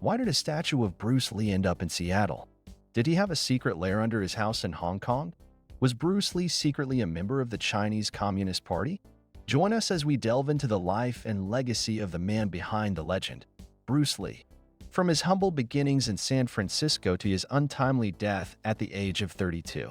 Why did a statue of Bruce Lee end up in Seattle? Did he have a secret lair under his house in Hong Kong? Was Bruce Lee secretly a member of the Chinese Communist Party? Join us as we delve into the life and legacy of the man behind the legend, Bruce Lee. From his humble beginnings in San Francisco to his untimely death at the age of 32.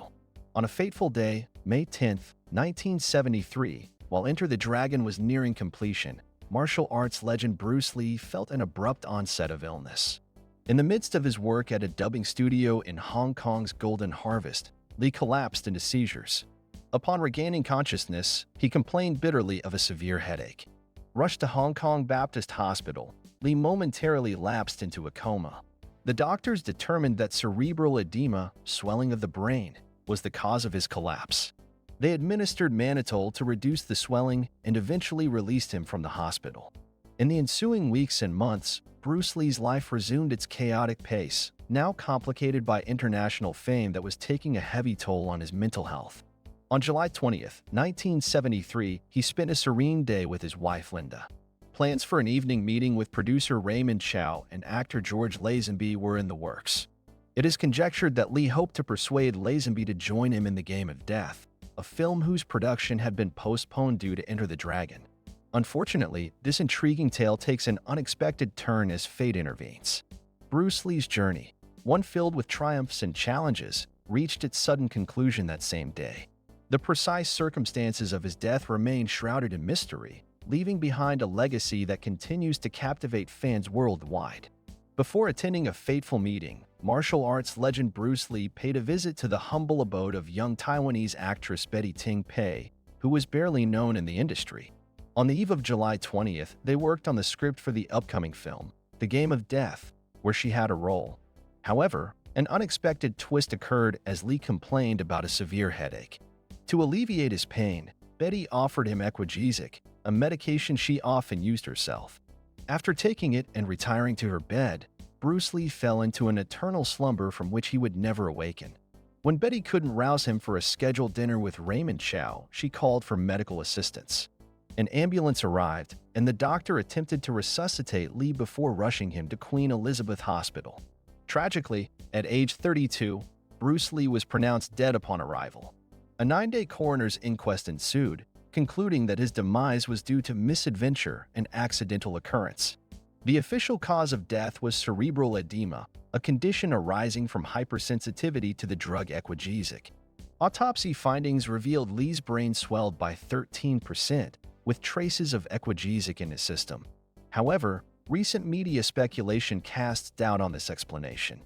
On a fateful day, May 10, 1973, while Enter the Dragon was nearing completion, martial arts legend Bruce Lee felt an abrupt onset of illness. In the midst of his work at a dubbing studio in Hong Kong's Golden Harvest, Lee collapsed into seizures. Upon regaining consciousness, he complained bitterly of a severe headache. Rushed to Hong Kong Baptist Hospital, Lee momentarily lapsed into a coma. The doctors determined that cerebral edema, swelling of the brain, was the cause of his collapse. They administered mannitol to reduce the swelling and eventually released him from the hospital. In the ensuing weeks and months, Bruce Lee's life resumed its chaotic pace, now complicated by international fame that was taking a heavy toll on his mental health. On July 20, 1973, he spent a serene day with his wife Linda. Plans for an evening meeting with producer Raymond Chow and actor George Lazenby were in the works. It is conjectured that Lee hoped to persuade Lazenby to join him in The Game of Death, a film whose production had been postponed due to Enter the Dragon. Unfortunately, this intriguing tale takes an unexpected turn as fate intervenes. Bruce Lee's journey, one filled with triumphs and challenges, reached its sudden conclusion that same day. The precise circumstances of his death remain shrouded in mystery, leaving behind a legacy that continues to captivate fans worldwide. Before attending a fateful meeting, martial arts legend Bruce Lee paid a visit to the humble abode of young Taiwanese actress Betty Ting Pei, who was barely known in the industry. On the eve of July 20th, they worked on the script for the upcoming film, The Game of Death, where she had a role. However, an unexpected twist occurred as Lee complained about a severe headache. To alleviate his pain, Betty offered him Equagesic, a medication she often used herself. After taking it and retiring to her bed, Bruce Lee fell into an eternal slumber from which he would never awaken. When Betty couldn't rouse him for a scheduled dinner with Raymond Chow, she called for medical assistance. An ambulance arrived, and the doctor attempted to resuscitate Lee before rushing him to Queen Elizabeth Hospital. Tragically, at age 32, Bruce Lee was pronounced dead upon arrival. A 9-day coroner's inquest ensued, concluding that his demise was due to misadventure and accidental occurrence. The official cause of death was cerebral edema, a condition arising from hypersensitivity to the drug Equagesic. Autopsy findings revealed Lee's brain swelled by 13%, with traces of Equagesic in his system. However, recent media speculation casts doubt on this explanation.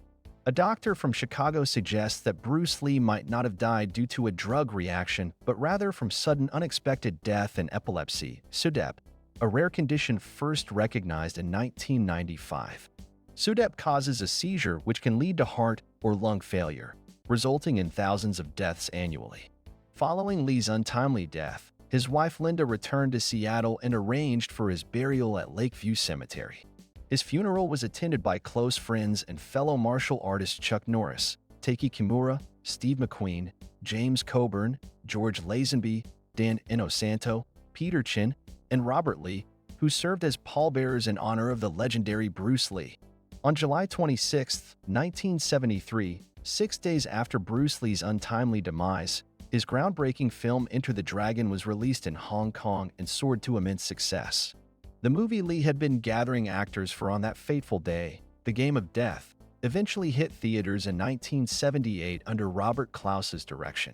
A doctor from Chicago suggests that Bruce Lee might not have died due to a drug reaction, but rather from sudden unexpected death and epilepsy, SUDEP, a rare condition first recognized in 1995. SUDEP causes a seizure which can lead to heart or lung failure, resulting in thousands of deaths annually. Following Lee's untimely death, his wife Linda returned to Seattle and arranged for his burial at Lakeview Cemetery. His funeral was attended by close friends and fellow martial artists Chuck Norris, Taiki Kimura, Steve McQueen, James Coburn, George Lazenby, Dan Inosanto, Peter Chin, and Robert Lee, who served as pallbearers in honor of the legendary Bruce Lee. On July 26, 1973, 6 days after Bruce Lee's untimely demise, his groundbreaking film Enter the Dragon was released in Hong Kong and soared to immense success. The movie Lee had been gathering actors for on that fateful day, The Game of Death, eventually hit theaters in 1978 under Robert Klaus's direction.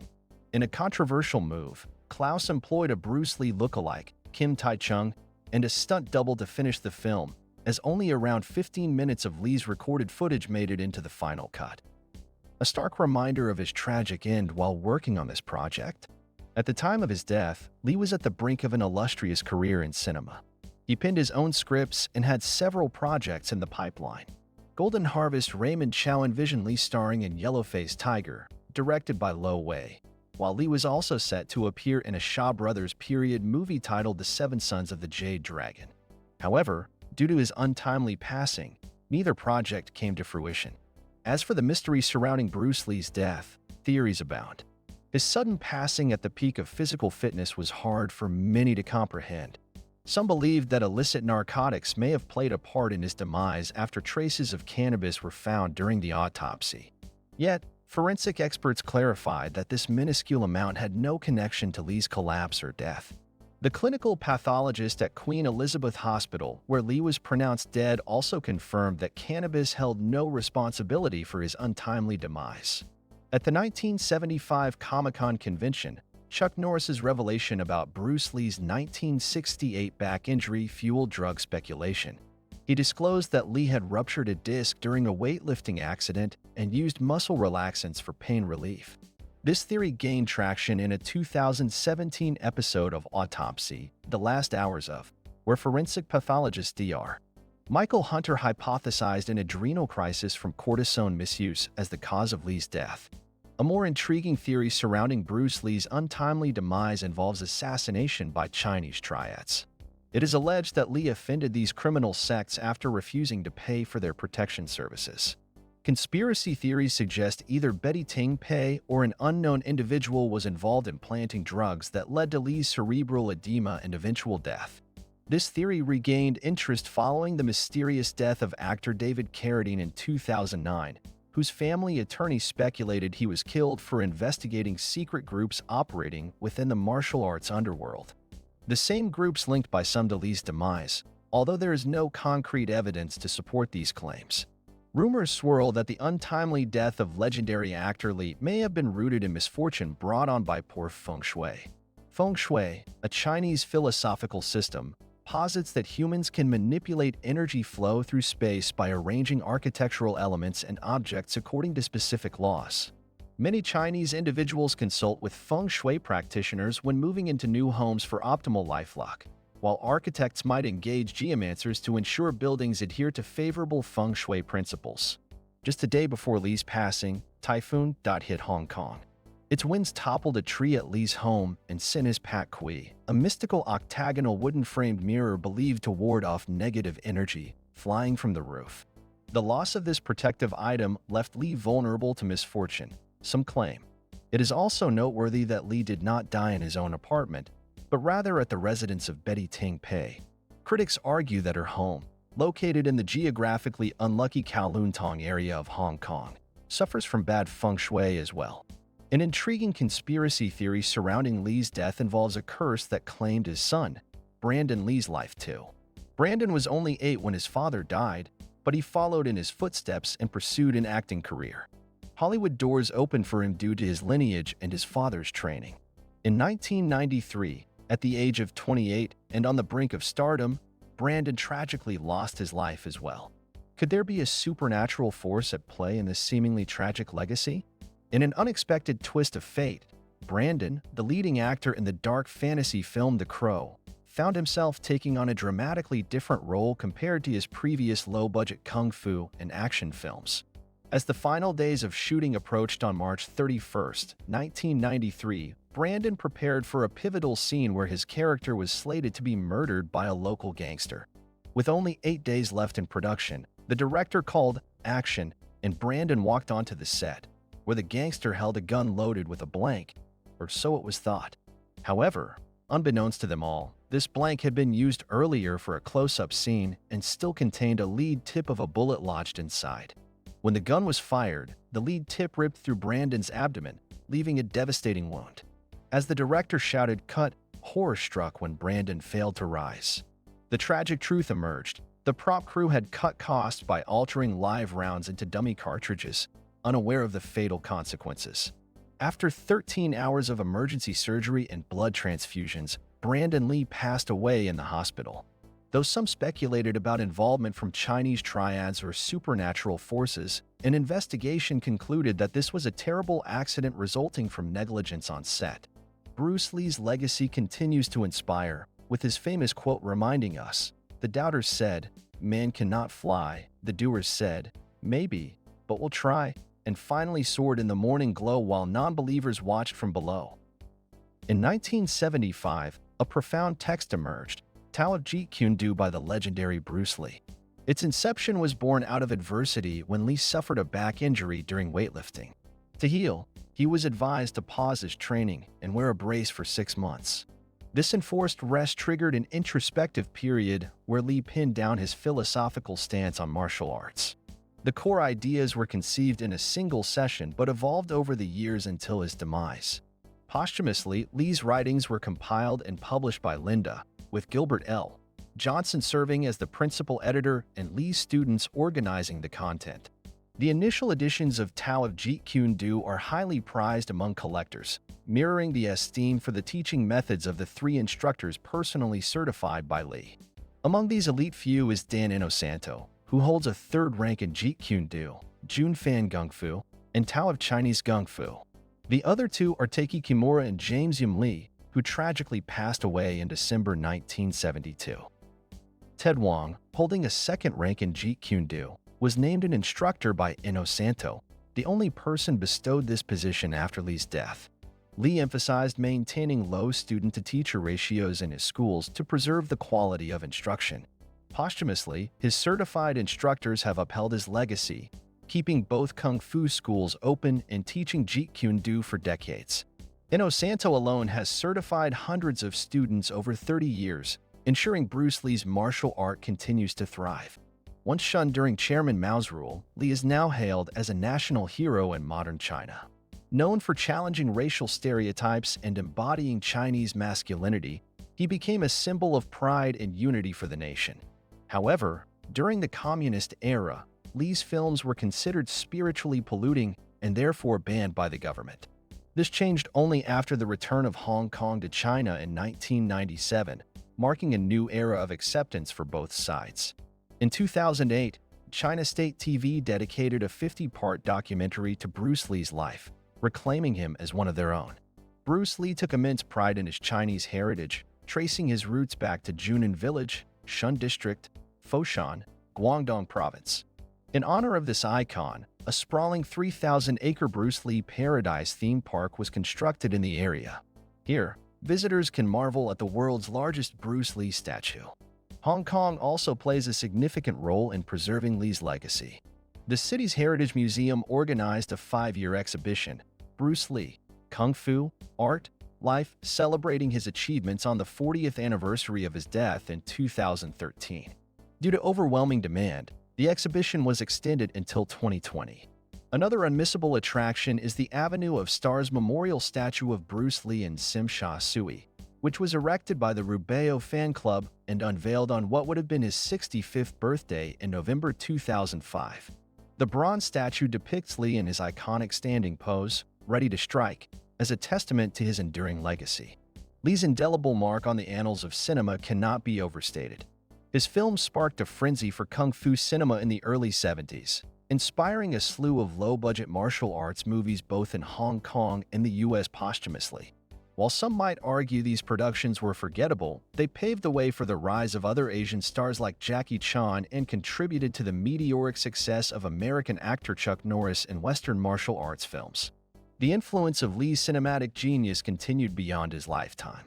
In a controversial move, Klaus employed a Bruce Lee lookalike, Kim Tai-chung, and a stunt double to finish the film, as only around 15 minutes of Lee's recorded footage made it into the final cut. A stark reminder of his tragic end while working on this project. At the time of his death, Lee was at the brink of an illustrious career in cinema. He penned his own scripts and had several projects in the pipeline. Golden Harvest Raymond Chow envisioned Lee starring in Yellow-Faced Tiger, directed by Lo Wei, while Lee was also set to appear in a Shaw Brothers period movie titled The Seven Sons of the Jade Dragon. However, due to his untimely passing, neither project came to fruition. As for the mystery surrounding Bruce Lee's death, theories abound. His sudden passing at the peak of physical fitness was hard for many to comprehend. Some believed that illicit narcotics may have played a part in his demise after traces of cannabis were found during the autopsy. Yet, forensic experts clarified that this minuscule amount had no connection to Lee's collapse or death. The clinical pathologist at Queen Elizabeth Hospital, where Lee was pronounced dead, also confirmed that cannabis held no responsibility for his untimely demise. At the 1975 Comic-Con convention, Chuck Norris's revelation about Bruce Lee's 1968 back injury fueled drug speculation. He disclosed that Lee had ruptured a disc during a weightlifting accident and used muscle relaxants for pain relief. This theory gained traction in a 2017 episode of Autopsy, The Last Hours of, where forensic pathologist Dr. Michael Hunter hypothesized an adrenal crisis from cortisone misuse as the cause of Lee's death. A more intriguing theory surrounding Bruce Lee's untimely demise involves assassination by Chinese triads. It is alleged that Lee offended these criminal sects after refusing to pay for their protection services. Conspiracy theories suggest either Betty Ting Pei or an unknown individual was involved in planting drugs that led to Lee's cerebral edema and eventual death. This theory regained interest following the mysterious death of actor David Carradine in 2009, whose family attorney speculated he was killed for investigating secret groups operating within the martial arts underworld. The same groups linked by some to Lee's demise, although there is no concrete evidence to support these claims. Rumors swirl that the untimely death of legendary actor Lee may have been rooted in misfortune brought on by poor feng shui. Feng shui, a Chinese philosophical system, posits that humans can manipulate energy flow through space by arranging architectural elements and objects according to specific laws. Many Chinese individuals consult with feng shui practitioners when moving into new homes for optimal lifelock, while architects might engage geomancers to ensure buildings adhere to favorable feng shui principles. Just a day before Lee's passing, typhoon hit Hong Kong. Its winds toppled a tree at Lee's home and sent his Pak Kui, a mystical octagonal wooden-framed mirror believed to ward off negative energy, flying from the roof. The loss of this protective item left Lee vulnerable to misfortune, some claim. It is also noteworthy that Lee did not die in his own apartment, but rather at the residence of Betty Ting Pei. Critics argue that her home, located in the geographically unlucky Kowloon Tong area of Hong Kong, suffers from bad feng shui as well. An intriguing conspiracy theory surrounding Lee's death involves a curse that claimed his son, Brandon Lee's life too. Brandon was only 8 when his father died, but he followed in his footsteps and pursued an acting career. Hollywood doors opened for him due to his lineage and his father's training. In 1993, at the age of 28 and on the brink of stardom, Brandon tragically lost his life as well. Could there be a supernatural force at play in this seemingly tragic legacy? In an unexpected twist of fate, Brandon, the leading actor in the dark fantasy film The Crow, found himself taking on a dramatically different role compared to his previous low-budget kung fu and action films. As the final days of shooting approached on March 31, 1993, Brandon prepared for a pivotal scene where his character was slated to be murdered by a local gangster. With only 8 days left in production, the director called action, and Brandon walked onto the set, where the gangster held a gun loaded with a blank, or so it was thought. However, unbeknownst to them all, this blank had been used earlier for a close-up scene and still contained a lead tip of a bullet lodged inside. When the gun was fired, the lead tip ripped through Brandon's abdomen, leaving a devastating wound. As the director shouted "cut," horror struck when Brandon failed to rise. The tragic truth emerged. The prop crew had cut costs by altering live rounds into dummy cartridges, unaware of the fatal consequences. After 13 hours of emergency surgery and blood transfusions, Brandon Lee passed away in the hospital. Though some speculated about involvement from Chinese triads or supernatural forces, an investigation concluded that this was a terrible accident resulting from negligence on set. Bruce Lee's legacy continues to inspire, with his famous quote reminding us, "The doubters said, 'Man cannot fly.' The doers said, 'Maybe, but we'll try,' and finally soared in the morning glow while non-believers watched from below." In 1975, a profound text emerged, Tao of Jeet Kune Do by the legendary Bruce Lee. Its inception was born out of adversity when Lee suffered a back injury during weightlifting. To heal, he was advised to pause his training and wear a brace for 6 months. This enforced rest triggered an introspective period where Lee pinned down his philosophical stance on martial arts. The core ideas were conceived in a single session but evolved over the years until his demise. Posthumously, Lee's writings were compiled and published by Linda, with Gilbert L. Johnson serving as the principal editor and Lee's students organizing the content. The initial editions of Tao of Jeet Kune Do are highly prized among collectors, mirroring the esteem for the teaching methods of the three instructors personally certified by Lee. Among these elite few is Dan Inosanto, who holds a third rank in Jeet Kune Do, Jun Fan Gung Fu, and Tao of Chinese Gung Fu. The other two are Taiki Kimura and James Yim Lee, who tragically passed away in December 1972. Ted Wong, holding a second rank in Jeet Kune Do, was named an instructor by Inosanto, the only person bestowed this position after Lee's death. Lee emphasized maintaining low student-to-teacher ratios in his schools to preserve the quality of instruction. Posthumously, his certified instructors have upheld his legacy, keeping both kung fu schools open and teaching Jeet Kune Do for decades. Inosanto alone has certified hundreds of students over 30 years, ensuring Bruce Lee's martial art continues to thrive. Once shunned during Chairman Mao's rule, Lee is now hailed as a national hero in modern China. Known for challenging racial stereotypes and embodying Chinese masculinity, he became a symbol of pride and unity for the nation. However, during the communist era, Lee's films were considered spiritually polluting and therefore banned by the government. This changed only after the return of Hong Kong to China in 1997, marking a new era of acceptance for both sides. In 2008, China State TV dedicated a 50-part documentary to Bruce Lee's life, reclaiming him as one of their own. Bruce Lee took immense pride in his Chinese heritage, tracing his roots back to Junan Village, Shun District, Foshan, Guangdong Province. In honor of this icon, a sprawling 3,000-acre Bruce Lee Paradise theme park was constructed in the area. Here, visitors can marvel at the world's largest Bruce Lee statue. Hong Kong also plays a significant role in preserving Lee's legacy. The city's Heritage Museum organized a 5-year exhibition, Bruce Lee, Kung Fu, Art, Life, celebrating his achievements on the 40th anniversary of his death in 2013. Due to overwhelming demand, the exhibition was extended until 2020. Another unmissable attraction is the Avenue of Stars memorial statue of Bruce Lee in Tsim Sha Tsui, which was erected by the Rubeo fan club and unveiled on what would have been his 65th birthday in November 2005. The bronze statue depicts Lee in his iconic standing pose, ready to strike, as a testament to his enduring legacy. Lee's indelible mark on the annals of cinema cannot be overstated. His films sparked a frenzy for kung fu cinema in the early 70s, inspiring a slew of low-budget martial arts movies both in Hong Kong and the US posthumously. While some might argue these productions were forgettable, they paved the way for the rise of other Asian stars like Jackie Chan and contributed to the meteoric success of American actor Chuck Norris in Western martial arts films. The influence of Lee's cinematic genius continued beyond his lifetime.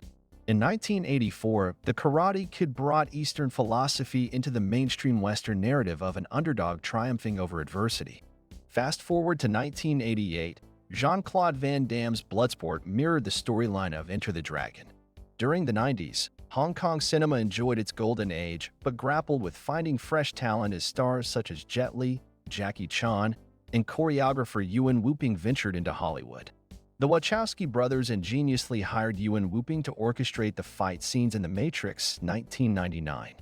In 1984, The Karate Kid brought Eastern philosophy into the mainstream Western narrative of an underdog triumphing over adversity. Fast forward to 1988, Jean-Claude Van Damme's Bloodsport mirrored the storyline of Enter the Dragon. During the 90s, Hong Kong cinema enjoyed its golden age, but grappled with finding fresh talent as stars such as Jet Li, Jackie Chan, and choreographer Yuen Woo-ping ventured into Hollywood. The Wachowski brothers ingeniously hired Yuen Woo-ping to orchestrate the fight scenes in The Matrix 1999,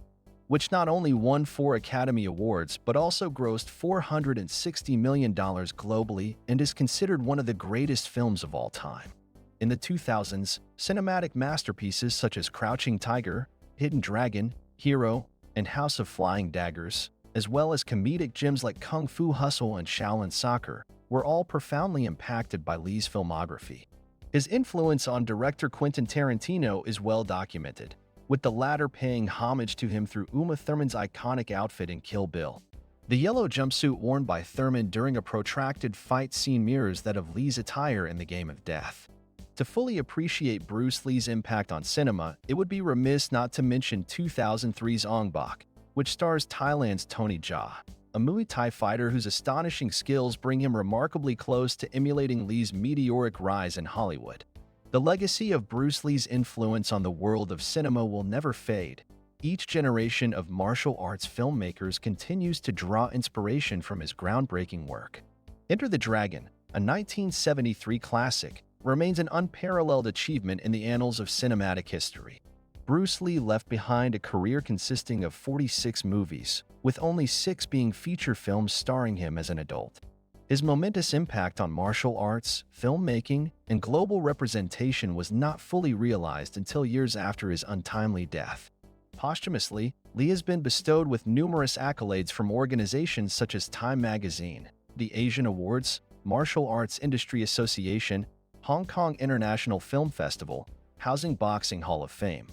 which not only won 4 Academy Awards but also grossed $460 million globally and is considered one of the greatest films of all time. In the 2000s, cinematic masterpieces such as Crouching Tiger, Hidden Dragon, Hero, and House of Flying Daggers, as well as comedic gems like Kung Fu Hustle and Shaolin Soccer, were all profoundly impacted by Lee's filmography. His influence on director Quentin Tarantino is well documented, with the latter paying homage to him through Uma Thurman's iconic outfit in Kill Bill. The yellow jumpsuit worn by Thurman during a protracted fight scene mirrors that of Lee's attire in The Game of Death. To fully appreciate Bruce Lee's impact on cinema, it would be remiss not to mention 2003's Ong Bak, which stars Thailand's Tony Jaa, a Muay Thai fighter whose astonishing skills bring him remarkably close to emulating Lee's meteoric rise in Hollywood. The legacy of Bruce Lee's influence on the world of cinema will never fade. Each generation of martial arts filmmakers continues to draw inspiration from his groundbreaking work. Enter the Dragon, a 1973 classic, remains an unparalleled achievement in the annals of cinematic history. Bruce Lee left behind a career consisting of 46 movies, with only 6 being feature films starring him as an adult. His momentous impact on martial arts, filmmaking, and global representation was not fully realized until years after his untimely death. Posthumously, Lee has been bestowed with numerous accolades from organizations such as Time Magazine, the Asian Awards, Martial Arts Industry Association, Hong Kong International Film Festival, Housing Boxing Hall of Fame,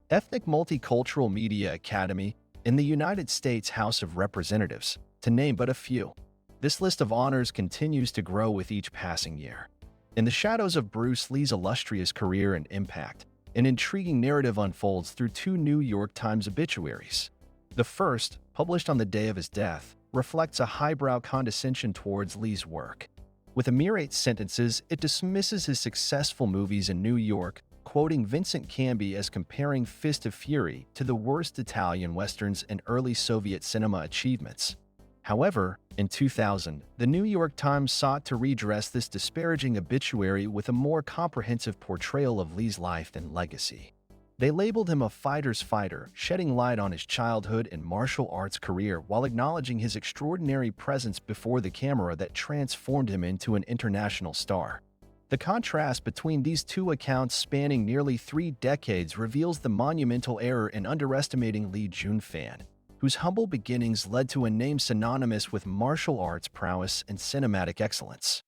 Ethnic Multicultural Media Academy, and the United States House of Representatives, to name but a few. This list of honors continues to grow with each passing year. In the shadows of Bruce Lee's illustrious career and impact, an intriguing narrative unfolds through 2 New York Times obituaries. The first, published on the day of his death, reflects a highbrow condescension towards Lee's work. With a mere 8 sentences, it dismisses his successful movies in New York, quoting Vincent Canby as comparing Fist of Fury to the worst Italian westerns and early Soviet cinema achievements. However, in 2000, the New York Times sought to redress this disparaging obituary with a more comprehensive portrayal of Lee's life and legacy. They labeled him a fighter's fighter, shedding light on his childhood and martial arts career while acknowledging his extraordinary presence before the camera that transformed him into an international star. The contrast between these 2 accounts spanning nearly 3 decades reveals the monumental error in underestimating Lee Jun-fan, whose humble beginnings led to a name synonymous with martial arts prowess and cinematic excellence.